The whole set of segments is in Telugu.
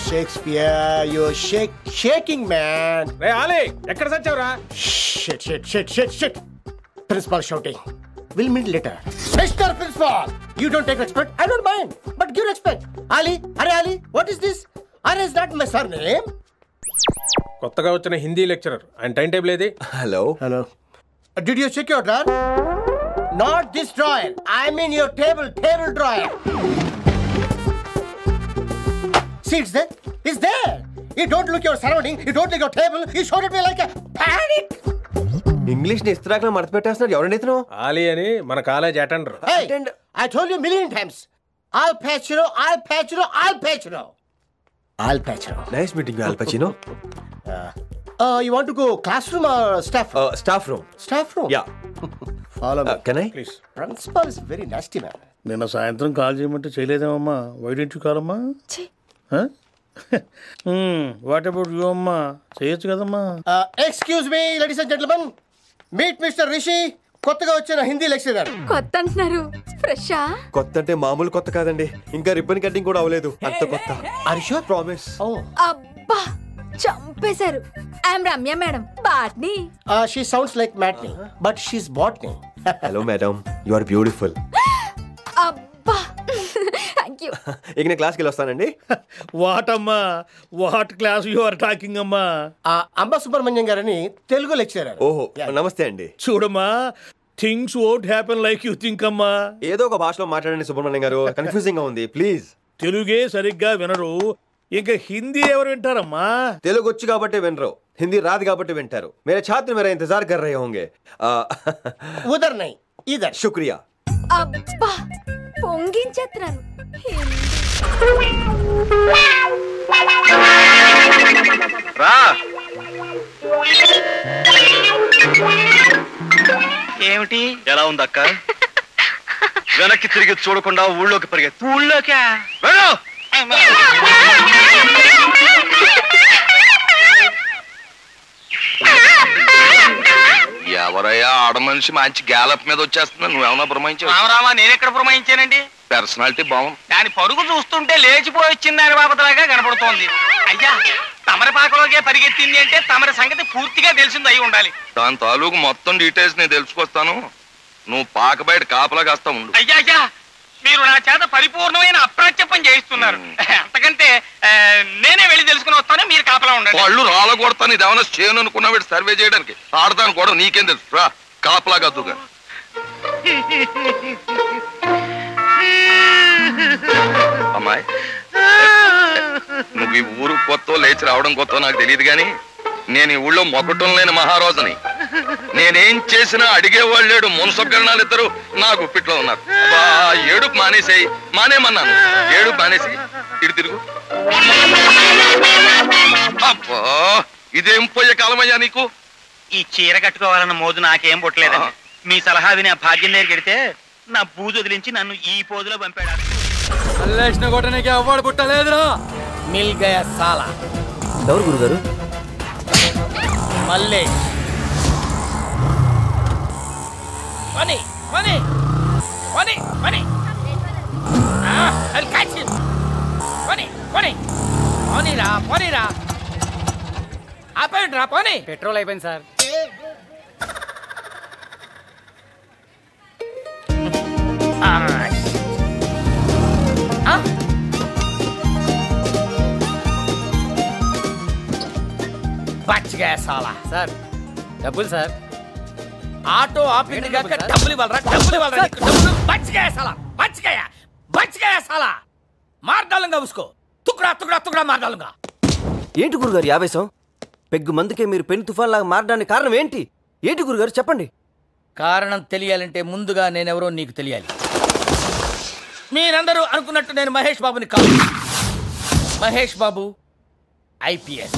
Shakespeare, you're shaking, man. Hey, Ali, ekkada sachavra? Shit. Principal shouting. We'll meet later. Mr. Principal, you don't take respect. I don't mind, but give respect. Ali, what is this? Is that my surname? కొత్తగా వచ్చిన హిందీ లెక్చరర్ ఆయన టైం టేబుల్ ఏది? Hello. Did you check your drawer? Not this drawer. I mean your table drawer. See, it's there. You don't look your surrounding. You don't look your table. You showed at me like a panic. English ni istiragla marth pettestunnadu evaranడి ఇతను? Ali అని మన college attender. Hey, I told you a million times. I'll patch you. Nice meeting you, Al Pacino. You want to go classroom or staff room? Staff room. Staff room? Yeah. Follow me. Can I? Please. Principal is very nasty, man. నిన్న సాయంత్రం కాల్ చేయమంటే చేయలేదేమమ్మా? వై డోంట్ యు కాల్ అమ్మా? వాట్ అబౌట్ యు అమ్మా? చేయొచ్చు కదమ్మా. Excuse me, ladies and gentlemen. Meet Mr. Rishi. కొత్తగా వచ్చిన హిందీ లెక్చరర్. కొత్త అంటున్నారు, ఫ్రెషా? కొత్త అంటే మామూలు కొత్త కాదండి, ఇంకా రిబ్బన్ కటింగ్ కూడా అవ్వలేదు, అంత కొత్త. Are you sure? Promise. Oh. అబ్బా చంపేశారు. I'm Ramya madam, botany. She sounds like Matney, but she's botany. Hello madam, you are beautiful. అబ్బా థ్యాంక్ యూ. ఇక నేను క్లాస్కి వెళ్ళొస్తానండి. వాట్ అమ్మా, what class you are talking అమ్మా? అంబ సుబ్రహ్మణ్యం గారని తెలుగు లెక్చరర్. ఓహో, నమస్తే అండి. చూడమ్మా, things won't happen like you think అమ్మా. ఏదో ఒక భాషలో మాట్లాడండి సుబ్రహ్మణ్యం గారు, కన్ఫ్యూజింగ్ గా ఉంది, ప్లీజ్. తెలుగే సరిగ్గా వినరు, ఇంకా హిందీ ఎవరు వింటారమ్మా? తెలుగు వచ్చు కాబట్టి వినరు, హిందీ రాదు కాబట్టి వింటారు. मेरे छात्र मेरा इंतजार कर रहे होंगे. उधर नहीं, इधर. शुक्रिया. అబ్బా పొంగించేస్తున్నాను. రా ఏమిటి ఎలా ఉంది అక్క? వెనక్కి తిరిగి చూడకుండా ఊళ్ళోకి పరిగెత్తు. ఊళ్ళోకా? ఎవరయ్యా ఆడ మనిషి మంచి గ్యాలప్ మీద వచ్చేస్తున్నా, నువ్వేమన్నా పురమాయించావు? రామరామా, నేనెక్కడ పురమాయించానండి? పర్సనాలిటీ బాగుంది. దాని పరుగు చూస్తుంటే లేచిపోయి వచ్చింది దాని బాబతలాగా కనపడుతోంది. అయ్యా, తమరి పాకలోకే పరిగెత్తింది అంటే తమరి సంగతి పూర్తిగా తెలిసింది అయి ఉండాలి. దాని తాలూకు మొత్తం డీటెయిల్స్ నేను తెలుసుకొస్తాను, నువ్వు పాక బయట కాపలా కాస్తా ఉండు. అయ్యా, మీరు నా చేత పరిపూర్ణమైన అప్రాచ్యపం చేయిస్తున్నారు. అంతకంటే నేనే వెళ్ళి తెలుసుకుని వస్తాను, మీరు కాపలా ఉండండి. వాళ్ళు రాళ్ళ కొడతాను, ఇది ఏమైనా చేయను అనుకున్నా వీడు సర్వే చేయడానికి. ఆడతాను కూడా నీకేం తెలుసు, రా కాపలా కద్దుగా. అమ్మాయి, నువ్వు ఈ ఊరు కొత్త లేచి రావడం కొత్త నాకు తెలియదు కానీ నేను ఈ ఊళ్ళో మొక్కటం లేని మహారాజుని. నేనేం చేసినా అడిగేవాళ్ళు లేడు. మున్సబ్గరణాలు ఇద్దరు నా గుప్పిట్లో ఉన్నారు. ఏడుపు మానేసేయి, మానేమన్నాను. ఏడుపు మానేసి ఇటు తిరుగు. అబ్బా, ఇదేం పోయే కాలమయ్యా నీకు? ఈ చీర కట్టుకోవాలన్న మోజు నాకేం పుట్టలేదండి. మీ సలహా విని ఆ భాగ్యం దగ్గరికి వెడితే నా బూజు వదిలించి నన్ను ఈ పోజులో పంపాడు. అవ్వాడు పుట్టలేదురా. మిల్ గయా సాలా. ఎవరు గురుగారు? Mallesh. Money. I'll catch him. Money రా. ఆపండి రా, పోనీ. పెట్రోల్ అయిపోయింది సార్. బచ్చగా సాలా. సార్ డబ్బులు సార్. ఆటో ఆపింది కాక డబ్బులు ఇవ్వాలరా, డబ్బులు. బచ్చగా సాలా. మార్దాలుగా ఉసుకో. తుక్రా మార్దాలుగా. ఏంటి గురుగారు ఆవేశం? పెగ్గు మందుకే మీరు పెను తుఫాన్ లాగా మారడానికి కారణం ఏంటి? ఏంటి గురుగారు చెప్పండి. కారణం తెలియాలంటే ముందుగా నేనెవరో నీకు తెలియాలి. మీరందరూ అనుకున్నట్టు నేను మహేష్ బాబుని కాదు. మహేష్ బాబు IPS.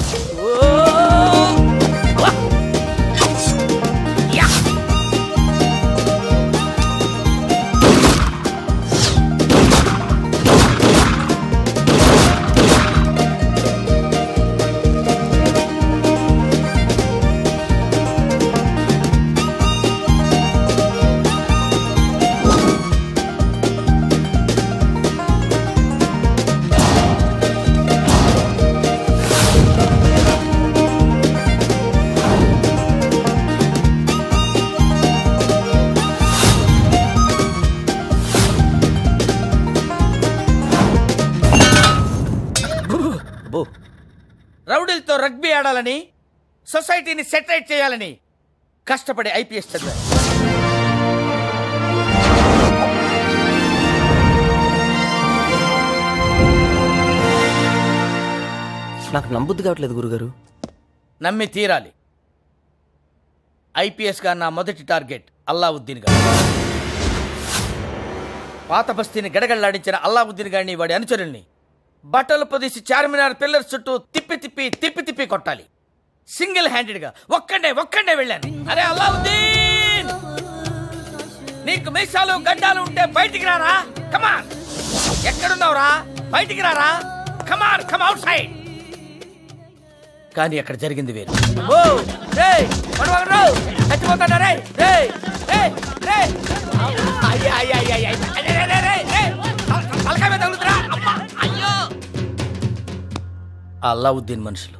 అబ్బో రౌడీలతో రగ్బీ ఆడాలని, సొసైటీని సెటరేట్ చేయాలని కష్టపడి ఐపీఎస్ చదివాను. నాకు నమ్మబుద్ధి కావట్లేదు గురుగారు. నమ్మి తీరాలి. ఐపీఎస్ గా నా మొదటి టార్గెట్ అల్లావుద్దీన్ గారు. పాత బస్తీని గడగడలాడించిన అల్లావుద్దీన్ గారిని, వాడి అనుచరుల్ని బట్టలు పొదిసి చార్మినార్ పిల్లర్స్ చుట్టూ తిప్పి తిప్పి తిప్పి తిప్పి కొట్టాలి. సింగిల్ హ్యాండెడ్ గా ఒక్కడే వెళ్ళాను. అరే అల్లావుద్దీన్, నీకు మీసాలు గడ్డాలు ఉంటే బయటికి రారా, కమాన్. ఎక్కడున్నావురా, బయటికి రారా, కమాన్, కమ్ అవుట్ సైడ్. కానీ అక్కడ జరిగింది వేరు. ఓ రేయ్ పడవరా, చచ్చిపోతాడా రే రే రే రే. అయ్యా అయ్యా అయ్యా అయ్యా రే రే రే, తలకాయ మీద తగులుతురా. అమ్మా అయ్యో. అల్లావుద్దీన్ మనుషులు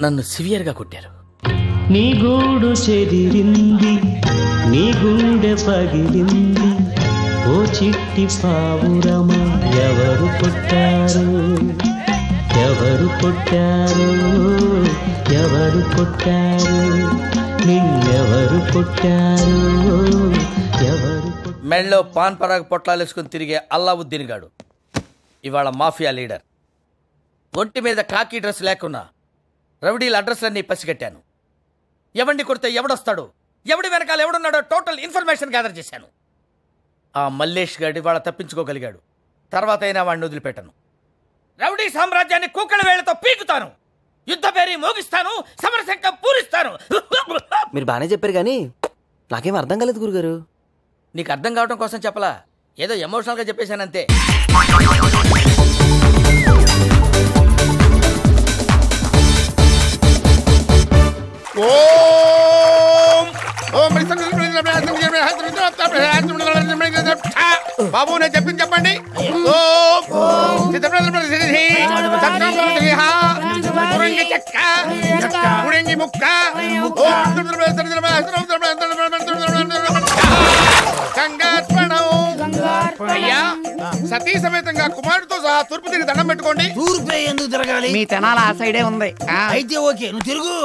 నన్ను సివియర్ గా కొట్టారు. నీ గూడు చెదిరింది, నీ గుండె పగిలింది, ఓ చిట్టి పావురమా ఎవరు కొట్టారు, ఎవరు కొట్టారు, ఎవరు కొట్టారు, నిన్నెవరు కొట్టారు, ఎవరు. మెళ్ళో పాన్ పరాగ్ పొట్లాలేసుకుని తిరిగే అల్లావుద్దీన్ గాడు ఇవాళ మాఫియా లీడర్. ఒంటి మీద కాకి డ్రెస్ లేకున్నా రౌడీల అడ్రస్లన్నీ పసిగట్టాను. ఎవడిని కొడితే ఎవడొస్తాడో, ఎవడి వెనకాల ఎవడున్నాడో టోటల్ ఇన్ఫర్మేషన్ గ్యాదర్ చేశాను. ఆ మల్లేష్ గాడి వాళ్ళ తప్పించుకోగలిగాడు. తర్వాత అయినా వాడిని వదిలిపెట్టను. రౌడీ సామ్రాజ్యాన్ని కుక్కల వేళ్లతో పీకుతాను. యుద్ధ పేరి మోగిస్తాను, సమరశంఖం పూరిస్తాను. మీరు బాగానే చెప్పారు కానీ నాకేం అర్థం కాలేదు గురుగారు. నీకు అర్థం కావడం కోసం చెప్పలా, ఏదో ఎమోషనల్ గా చెప్పేశానంతే. బాబు నేను చెప్పింది చెప్పండి. అయ్యా సతీ సమేతంగా కుమారుడితో సహా తూర్పు తిరిగి దండం పెట్టుకోండి. తూర్పు ఎందుకు తిరగాలి? మీ తెనాల ఆ సైడే ఉంది. అయితే ఓకే, నువ్వు తిరుగు.